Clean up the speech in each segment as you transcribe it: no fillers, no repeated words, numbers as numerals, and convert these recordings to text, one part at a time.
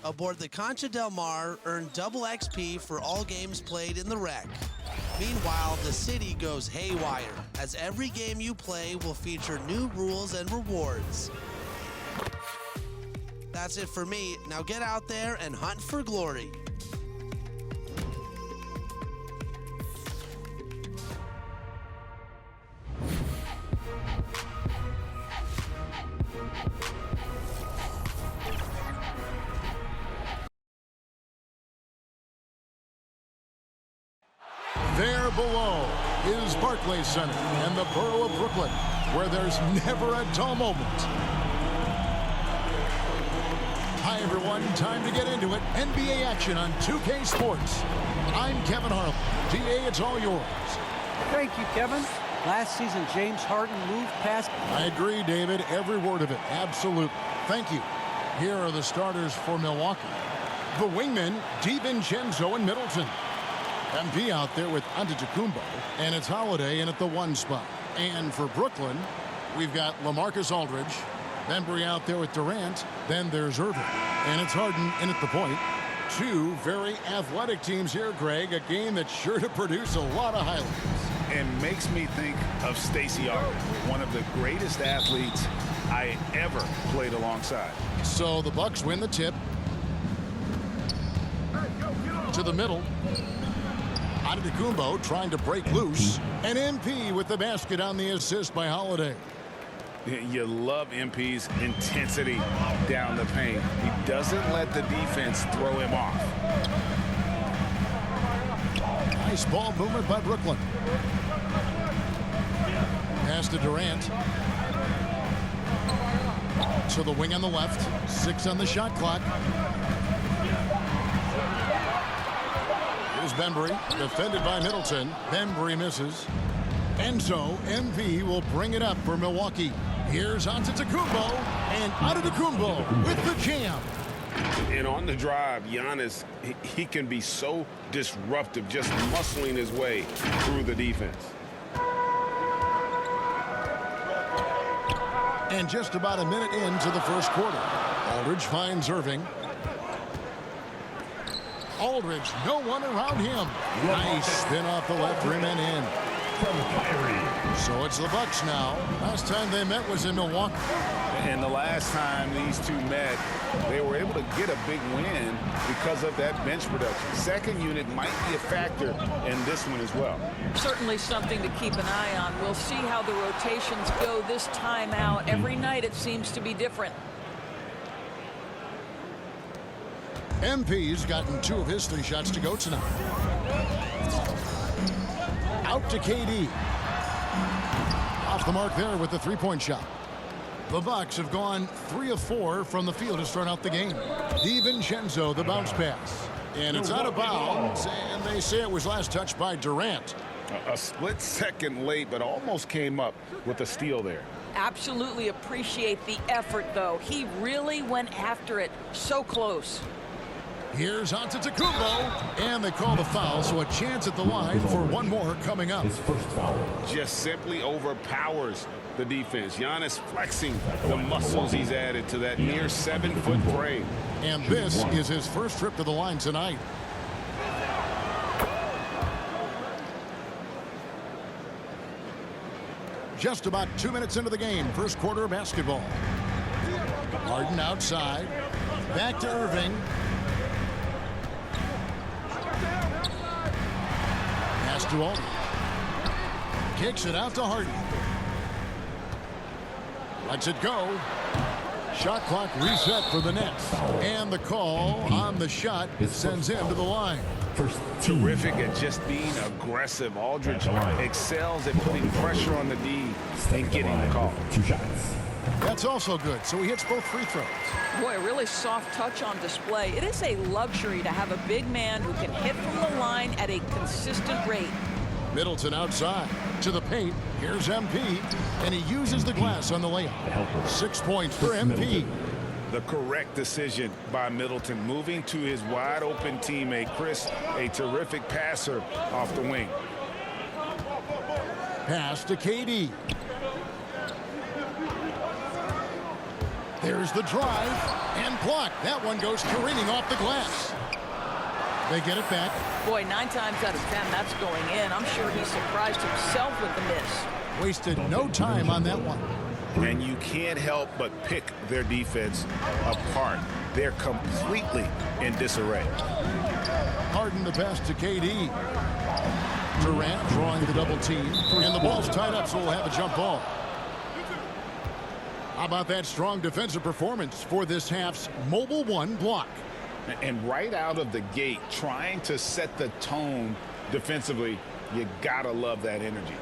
aboard the Concha del Mar earn double XP for all games played in the wreck. Meanwhile, the city goes haywire, as every game you play will feature new rules and rewards. That's it for me. Now get out there and hunt for glory. There below is Barclays Center and the borough of Brooklyn, where there's never a dull moment. Hi, everyone. Time to get into it. NBA action on 2K Sports. I'm Kevin Harlan. DA, it's all yours. Thank you, Kevin. Last season, James Harden moved past. I agree, David. Every word of it. Absolutely. Thank you. Here are the starters for Milwaukee. The wingmen, DiVincenzo and Middleton. MP out there with Antetokounmpo, and it's Holiday in at the 1 spot. And for Brooklyn, we've got LaMarcus Aldridge, Bembry out there with Durant, then there's Irving, and it's Harden in at the point. Two very athletic teams here, Greg, a game that's sure to produce a lot of highlights. And makes me think of Stacey Arthur, one of the greatest athletes I ever played alongside. So the Bucks win the tip. To the middle. Antetokounmpo trying to break loose. And MP with the basket on the assist by Holiday. You love MP's intensity down the paint. He doesn't let the defense throw him off. Nice ball movement by Brooklyn. Pass to Durant. To the wing on the left. 6 on the shot clock. Here's Bembry, defended by Middleton. Bembry misses. And so MP will bring it up for Milwaukee. Here's Antetokounmpo, and Antetokounmpo with the jam. And on the drive, Giannis, he can be so disruptive, just muscling his way through the defense. And just about a minute into the first quarter. Aldridge finds Irving. Aldridge, no one around him. Nice spin off the left rim and in. So it's the Bucks now. Last time they met was in Milwaukee. And the last time these two met, they were able to get a big win because of that bench production. Second unit might be a factor in this one as well. Certainly something to keep an eye on. We'll see how the rotations go this time out. Every night it seems to be different. MP's gotten 2 of his 3 shots to go tonight. Out to KD. Off the mark there with the 3-point shot. The Bucks have gone 3 of 4 from the field to start out the game. DiVincenzo, the bounce pass. And it's out of bounds, and they say it was last touched by Durant. A split second late, but almost came up with a steal there. Absolutely appreciate the effort, though. He really went after it. So close. Here's Antetokounmpo, and they call the foul, so a chance at the line for one more coming up. His first foul. Just simply overpowers the defense. Giannis flexing the muscles he's added to that near 7-foot frame. And this is his first trip to the line tonight. Just about 2 minutes into the game, first quarter of basketball. Harden outside, back to Irving. Pass to Aldridge. Kicks it out to Harden. Lets it go. Shot clock reset for the Nets. And the call on the shot sends him to the line. Terrific at just being aggressive. Aldridge excels at putting pressure on the D and getting the call. 2 shots. That's also good, so he hits both free throws. Boy, a really soft touch on display. It is a luxury to have a big man who can hit from the line at a consistent rate. Middleton outside to the paint. Here's MP, and he uses the glass on the layup. 6 points for MP. The correct decision by Middleton, moving to his wide-open teammate, Chris, a terrific passer off the wing. Pass to KD. There's the drive and blocked. That one goes careening off the glass. They get it back. Boy, 9 times out of 10, that's going in. I'm sure he surprised himself with the miss. Wasted no time on that one. And you can't help but pick their defense apart. They're completely in disarray. Harden the pass to KD. Durant drawing the double team. And the ball's tied up, so we'll have a jump ball. How about that strong defensive performance for this half's Mobile One block? And right out of the gate, trying to set the tone defensively, you gotta love that energy.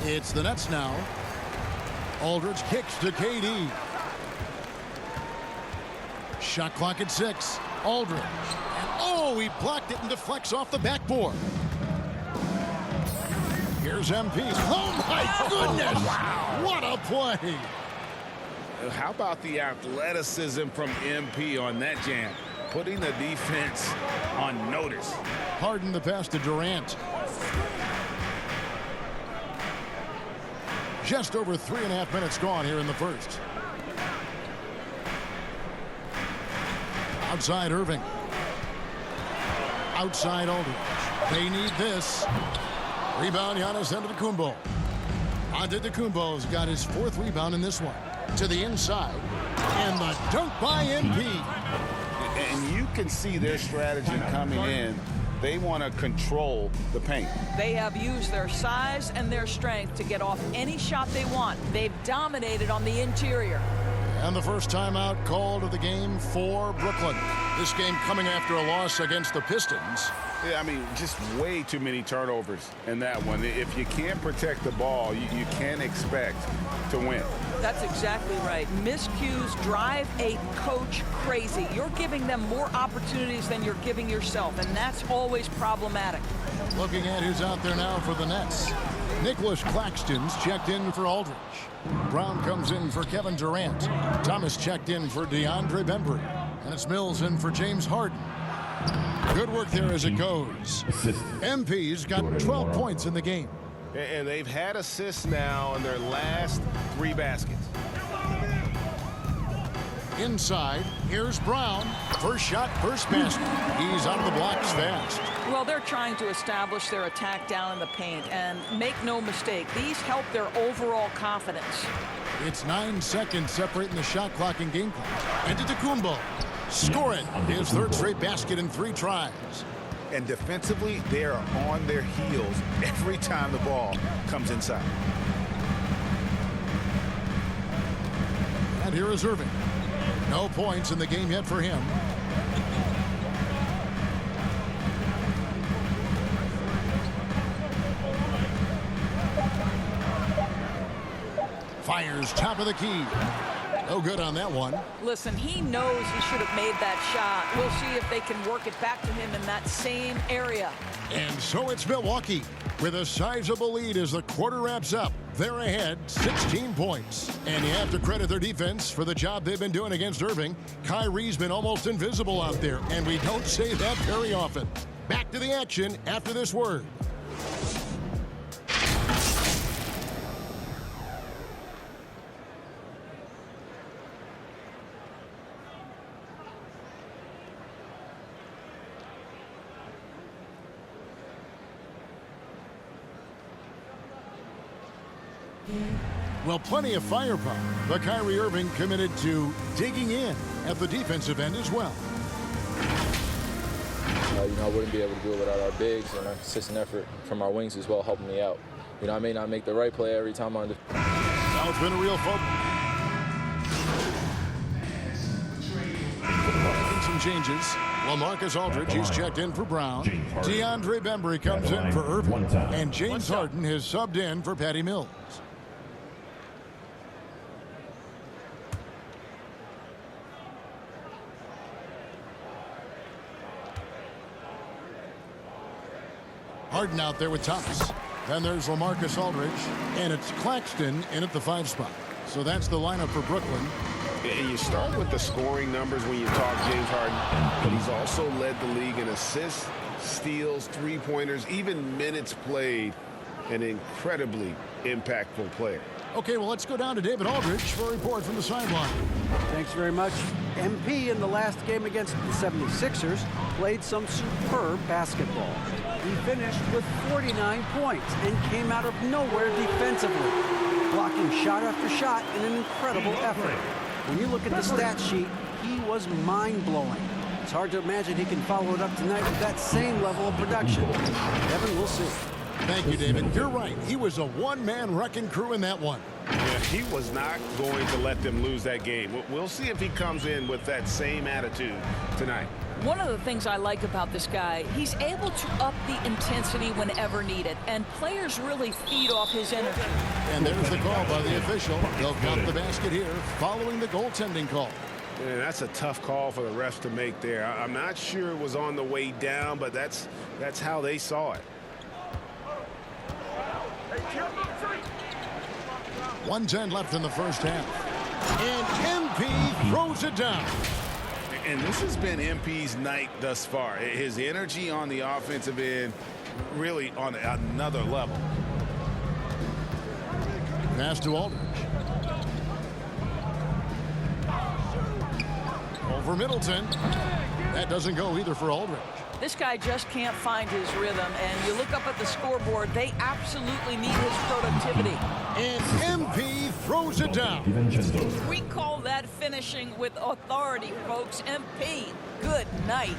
It's the Nets now. Aldridge kicks to KD. Shot clock at 6. Aldridge. And oh, he blocked it and deflects off the backboard. Here's MP. Oh, my goodness. Wow. What a play. How about the athleticism from MP on that jam? Putting the defense on notice. Harden the pass to Durant. Just over 3.5 minutes gone here in the first. Outside Irving. Outside Aldridge. They need this. Rebound Giannis Antetokounmpo. Antetokounmpo's got his 4th rebound in this one. To the inside. And the dunk by MP. And you can see their strategy coming in. They want to control the paint. They have used their size and their strength to get off any shot they want. They've dominated on the interior. And the first timeout called of the game for Brooklyn. This game coming after a loss against the Pistons. Yeah, I mean, just way too many turnovers in that one. If you can't protect the ball, you can't expect to win. That's exactly right. Miscues drive a coach crazy. You're giving them more opportunities than you're giving yourself, and that's always problematic. Looking at who's out there now for the Nets. Nicholas Claxton's checked in for Aldridge. Brown comes in for Kevin Durant. Thomas checked in for DeAndre Bembry. And it's Mills in for James Harden. Good work there as it goes. MP's got 12 points in the game. And they've had assists now in their last 3 baskets. Inside, here's Brown. First shot, first basket. He's out of the blocks fast. Well, they're trying to establish their attack down in the paint, and make no mistake, these help their overall confidence. It's 9 seconds separating the shot clock and game clock. Antetokounmpo scoring his 3rd straight basket in 3 tries. And defensively, they are on their heels every time the ball comes inside. And here is Irving. No points in the game yet for him. Fires top of the key. No good on that one. Listen, he knows he should have made that shot. We'll see if they can work it back to him in that same area. And so it's Milwaukee with a sizable lead as the quarter wraps up. They're ahead 16 points. And you have to credit their defense for the job they've been doing against Irving. Kyrie's been almost invisible out there, and we don't say that very often. Back to the action after this word. Well, plenty of firepower, but Kyrie Irving committed to digging in at the defensive end as well. I wouldn't be able to do it without our bigs and our consistent effort from our wings as well, helping me out. I may not make the right play every time on the. Now it's been a real focus. Making some changes. LaMarcus Aldridge, he's checked in for Brown. DeAndre Bembry comes in for Irving. And James Harden has subbed in for Patty Mills. Harden out there with Thomas. Then there's LaMarcus Aldridge. And it's Claxton in at the 5 spot. So that's the lineup for Brooklyn. And you start with the scoring numbers when you talk James Harden, but he's also led the league in assists steals, three-pointers, even minutes played. An incredibly impactful player. Okay, well, let's go down to David Aldridge for a report from the sideline. Thanks very much. MP in the last game against the 76ers played some superb basketball. He finished with 49 points and came out of nowhere defensively, blocking shot after shot in an incredible effort. When you look at the stat sheet, he was mind-blowing. It's hard to imagine he can follow it up tonight with that same level of production. Kevin, we'll see. Thank you, David. You're right. He was a one-man wrecking crew in that one. Yeah, he was not going to let them lose that game. We'll see if he comes in with that same attitude tonight. One of the things I like about this guy, he's able to up the intensity whenever needed, and players really feed off his energy. And there's the call by the official. They'll count the basket here following the goaltending call. Yeah, that's a tough call for the refs to make there. I'm not sure it was on the way down, but that's how they saw it. 1:10 left in the first half. And MP throws it down. And this has been MP's night thus far. His energy on the offensive end really on another level. Pass to Aldridge. Over Middleton. That doesn't go either for Aldridge. This guy just can't find his rhythm, and you look up at the scoreboard, they absolutely need his productivity. And MP throws it down. We call that finishing with authority, folks. MP, good night.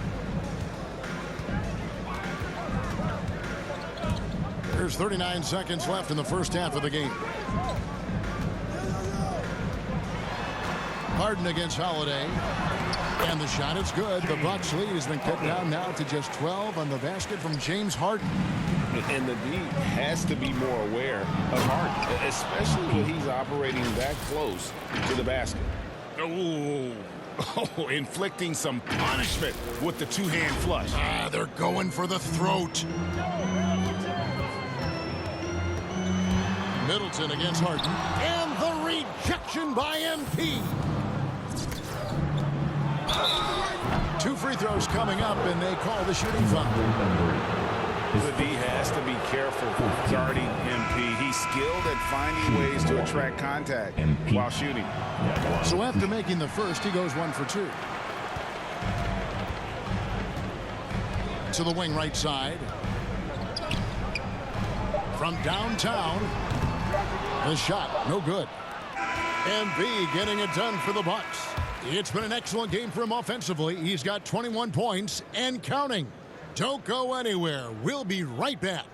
There's 39 seconds left in the first half of the game. Harden against Holiday. And the shot is good. The Bucks lead has been cut down now to just 12 on the basket from James Harden. And the D has to be more aware of Harden, especially when he's operating that close to the basket. Oh, inflicting some punishment with the two-hand flush. They're going for the throat. Middleton against Harden. And the rejection by MP. 2 free throws coming up, and they call the shooting foul. The D has to be careful guarding MP. He's skilled at finding ways to attract contact while shooting. So after making the first, he goes 1 for 2. To the wing right side. From downtown. The shot, no good. MP getting it done for the Bucks. It's been an excellent game for him offensively. He's got 21 points and counting. Don't go anywhere. We'll be right back.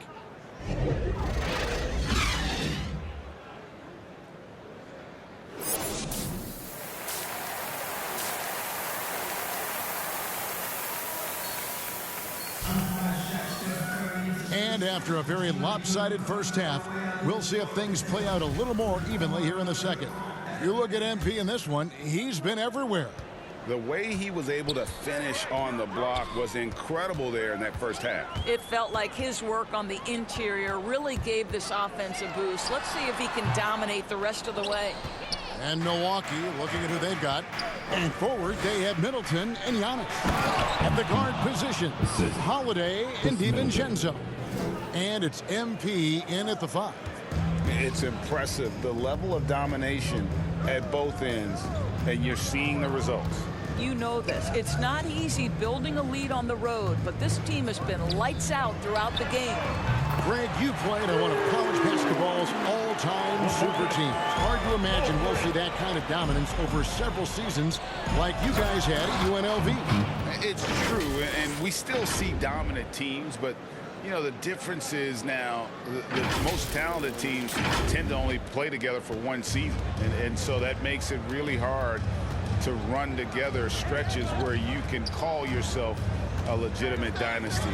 And after a very lopsided first half, we'll see if things play out a little more evenly here in the second. You look at MP in this one, he's been everywhere. The way he was able to finish on the block was incredible there in that first half. It felt like his work on the interior really gave this offense a boost. Let's see if he can dominate the rest of the way. And Milwaukee, looking at who they've got. And forward, they have Middleton and Giannis. At the guard position, Holiday and DiVincenzo. And it's MP in at the 5. It's impressive, the level of domination at both ends, and you're seeing the results. You know this. It's not easy building a lead on the road, but this team has been lights out throughout the game. Greg, you played on one of college basketball's all-time super teams. Hard to imagine we'll see that kind of dominance over several seasons like you guys had at UNLV. It's true, and we still see dominant teams, but you know, the difference is now the most talented teams tend to only play together for one season. And so that makes it really hard to run together stretches where you can call yourself a legitimate dynasty.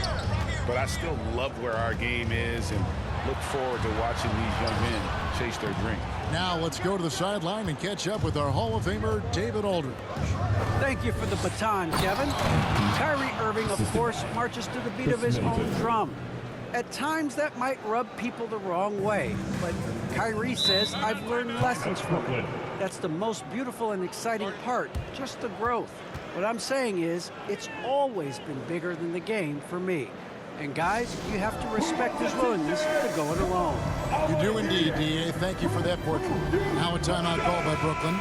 But I still love where our game is and look forward to watching these young men chase their dream. Now let's go to the sideline and catch up with our Hall of Famer, David Aldridge. Thank you for the baton, Kevin. Kyrie Irving, of course, marches to the beat of his own drum. At times, that might rub people the wrong way, but Kyrie says, I've learned lessons from it. That's the most beautiful and exciting part, just the growth. What I'm saying is, it's always been bigger than the game for me. And guys, you have to respect his willingness to go it alone. You do indeed, D.A. Thank you for that portrait. Now a timeout call by Brooklyn.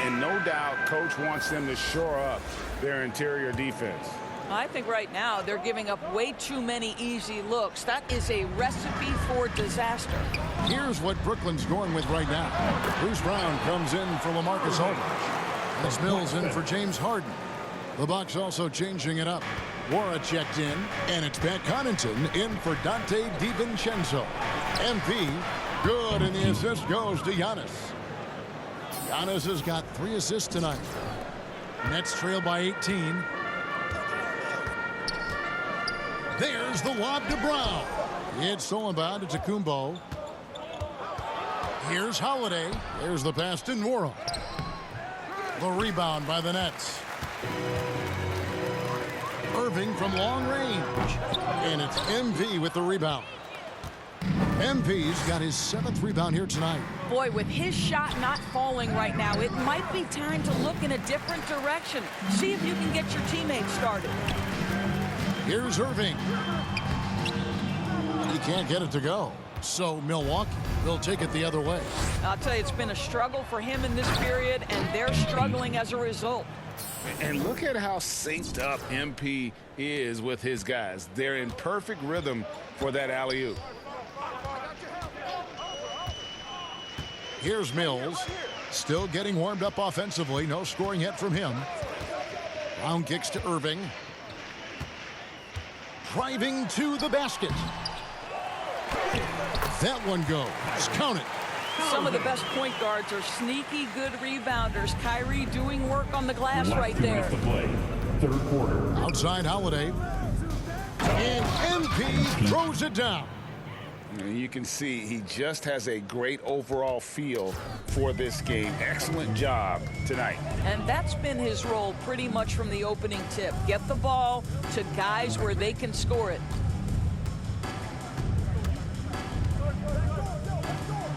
And no doubt, Coach wants them to shore up their interior defense. I think right now they're giving up way too many easy looks. That is a recipe for disaster. Here's what Brooklyn's going with right now. Bruce Brown comes in for LaMarcus Aldridge. As Mills in for James Harden. The Bucks also changing it up. Wara checked in, and it's Pat Connaughton in for Dante DiVincenzo. MP, good, and the assist goes to Giannis. Giannis has got 3 assists tonight. Nets trail by 18. There's the lob to Brown. It's stolen by Antetokounmpo. Here's Holiday. There's the pass to Nwora. The rebound by the Nets. Irving from long range. And it's MV with the rebound. MV's got his 7th rebound here tonight. Boy, with his shot not falling right now, it might be time to look in a different direction. See if you can get your teammates started. Here's Irving. He can't get it to go. So Milwaukee will take it the other way. I'll tell you, it's been a struggle for him in this period, and they're struggling as a result. And look at how synced up MP is with his guys. They're in perfect rhythm for that alley-oop. Here's Mills. Still getting warmed up offensively. No scoring yet from him. Brown kicks to Irving. Driving to the basket. That one goes. Count it. Some of the best point guards are sneaky good rebounders. Kyrie doing work on the glass right there. Third quarter. Outside Holiday. And MP throws it down. And you can see he just has a great overall feel for this game. Excellent job tonight. And that's been his role pretty much from the opening tip. Get the ball to guys where they can score it.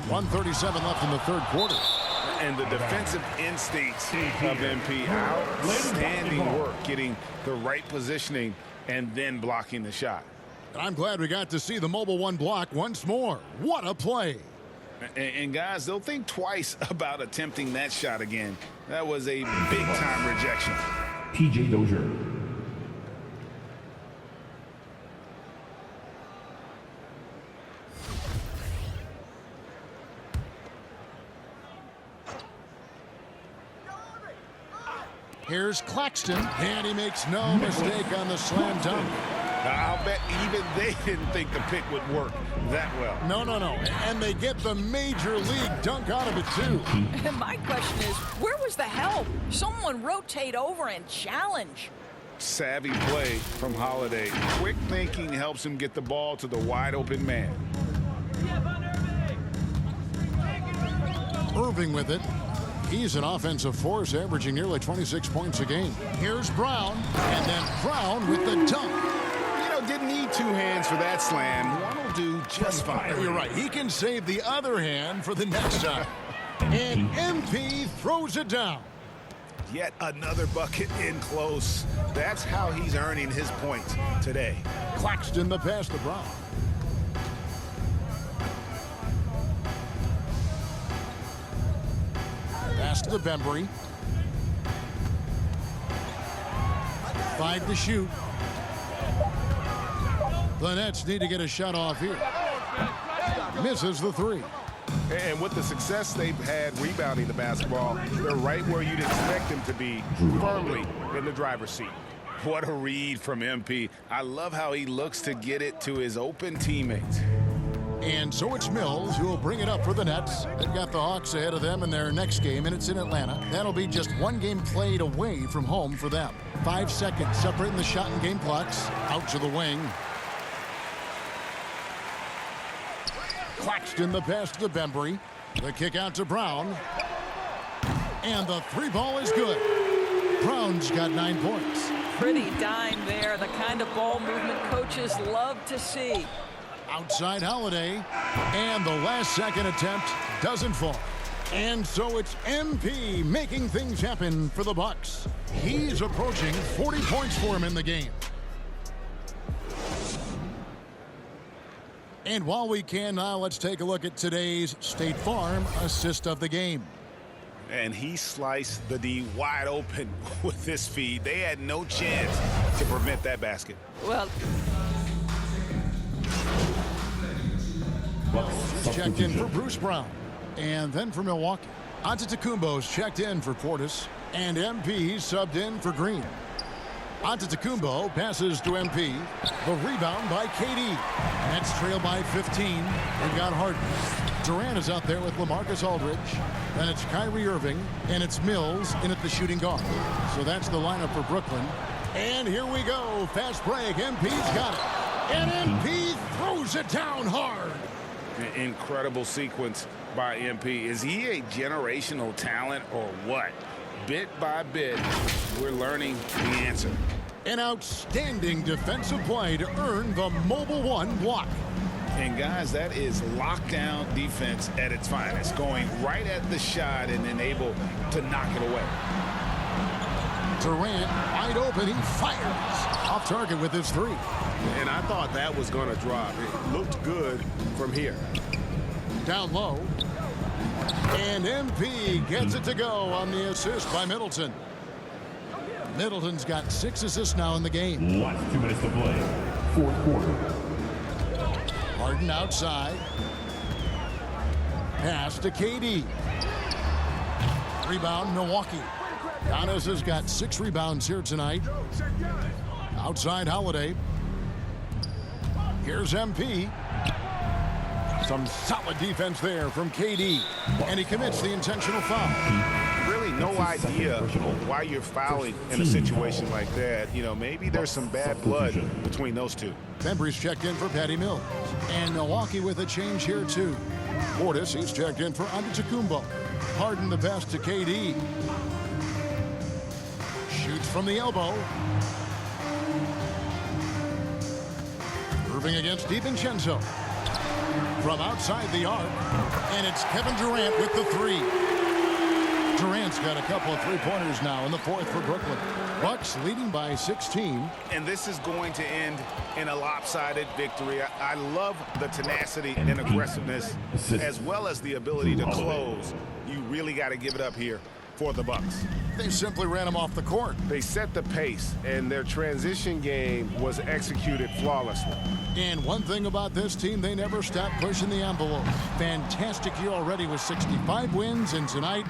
1:37 left in the third quarter. And the defensive instincts of MP, outstanding work getting the right positioning and then blocking the shot. I'm glad we got to see the Mobile One block once more. What a play. And guys, they'll think twice about attempting that shot again. That was a big-time rejection. P.J. Dozier. Here's Claxton, and he makes no mistake on the slam dunk. I'll bet even they didn't think the pick would work that well. No. And they get the major league dunk out of it, too. And my question is, where was the help? Someone rotate over and challenge. Savvy play from Holiday. Quick thinking helps him get the ball to the wide-open man. Irving with it. He's an offensive force, averaging nearly 26 points a game. Here's Brown, and then Brown with the dunk. Didn't need 2 hands for that slam. One will do just fine. You're right. He can save the other hand for the next time. And MP throws it down. Yet another bucket in close. That's how he's earning his points today. Claxton the pass to Brown. Pass to Bembry. 5 to shoot. The Nets need to get a shot off here. Misses the 3. And with the success they've had rebounding the basketball, they're right where you'd expect them to be, firmly in the driver's seat. What a read from MP. I love how he looks to get it to his open teammates. And so it's Mills who will bring it up for the Nets. They've got the Hawks ahead of them in their next game, and it's in Atlanta. That'll be just 1 game played away from home for them. 5 seconds separating the shot and game clocks. Out to the wing. Claxton the pass to Bembry. The kick out to Brown. And the 3-ball is good. Brown's got 9 points. Pretty dime there. The kind of ball movement coaches love to see. Outside Holiday. And the last second attempt doesn't fall. And so it's MP making things happen for the Bucks. He's approaching 40 points for him in the game. And while we can now, let's take a look at today's State Farm assist of the game. And he sliced the D wide open with this feed. They had no chance to prevent that basket. Well, He's checked in for Bruce Brown. And then for Milwaukee, Antetokounmpo's checked in for Portis. And MP subbed in for Green. Antetokounmpo passes to MP. The rebound by KD. Nets trail by 15. They've got Harden. Durant is out there with LaMarcus Aldridge. Then it's Kyrie Irving, and it's Mills in at the shooting guard. So that's the lineup for Brooklyn. And here we go. Fast break. MP's got it. And MP throws it down hard. An incredible sequence by MP. Is he a generational talent or what? Bit by bit, we're learning the answer. An outstanding defensive play to earn the Mobile One block. And guys, that is lockdown defense at its finest, going right at the shot and then able to knock it away. Durant wide open, he fires off target with his three. And I thought that was going to drop. It looked good from here. Down low. And MP gets it to go on the assist by Middleton. Middleton's got 6 assists now in the game. Last 2 minutes to play. Fourth quarter. Harden outside. Pass to KD. Rebound, Milwaukee. Giannis has got 6 rebounds here tonight. Outside Holiday. Here's MP. Some solid defense there from KD. And he commits the intentional foul. Really no idea why you're fouling in a situation like that. You know, maybe there's some bad blood between those two. Bembry's checked in for Patty Mills. And Milwaukee with a change here too. Portis, he's checked in for Antetokounmpo. Harden the pass to KD. Shoots from the elbow. Irving against DiVincenzo. From outside the arc. And it's Kevin Durant with the three. Durant's got a couple of three-pointers now in the fourth for Brooklyn. Bucks leading by 16. And this is going to end in a lopsided victory. I love the tenacity and aggressiveness as well as the ability to close. You really got to give it up here for the Bucks. They simply ran him off the court. They set the pace, and their transition game was executed flawlessly. And one thing about this team, they never stop pushing the envelope. Fantastic year already with 65 wins, and tonight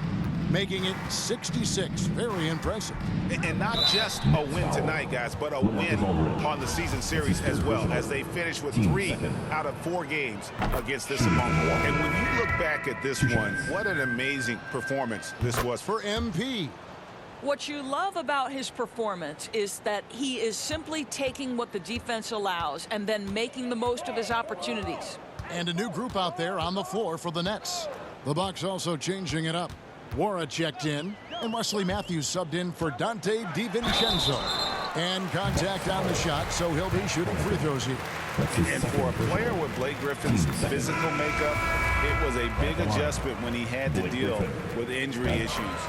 making it 66. Very impressive. And not just a win tonight, guys, but a win on the season series as well, as they finished with 3 out of 4 games against this opponent. And when you look back at this one, what an amazing performance this was for MP. what you love about his performance is that he is simply taking what the defense allows and then making the most of his opportunities. And a new group out there on the floor for the Nets. The Bucks also changing it up. Wara checked in, and Wesley Matthews subbed in for Dante DiVincenzo. And contact on the shot, so he'll be shooting free throws here. And for a player with Blake Griffin's physical makeup, it was a big adjustment when he had to deal with injury issues.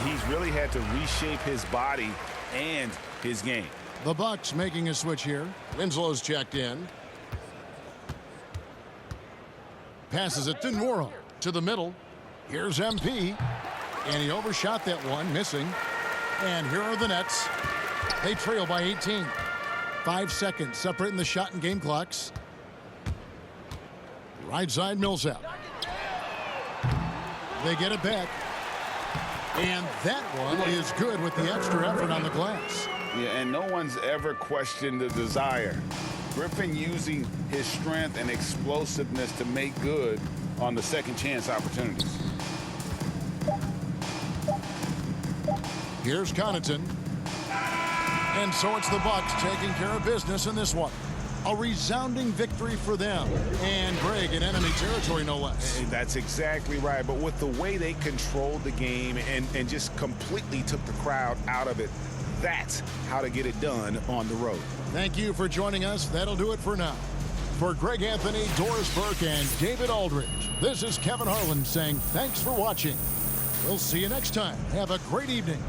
He's really had to reshape his body and his game. The Bucks making a switch here. Winslow's checked in. Passes it to Nwora to the middle. Here's MP. And he overshot that one, missing. And here are the Nets. They trail by 18. 5 seconds separating the shot and game clocks. Right side Millsap. They get it back. And that one is good with the extra effort on the glass. Yeah, and no one's ever questioned the desire. Griffin using his strength and explosiveness to make good on the second chance opportunities. Here's Connaughton. And so it's the Bucks taking care of business in this one. A resounding victory for them. And Greg in enemy territory, no less. That's exactly right. But with the way they controlled the game and just completely took the crowd out of it, that's how to get it done on the road. Thank you for joining us. That'll do it for now. For Greg Anthony, Doris Burke, and David Aldridge, this is Kevin Harlan saying thanks for watching. We'll see you next time. Have a great evening.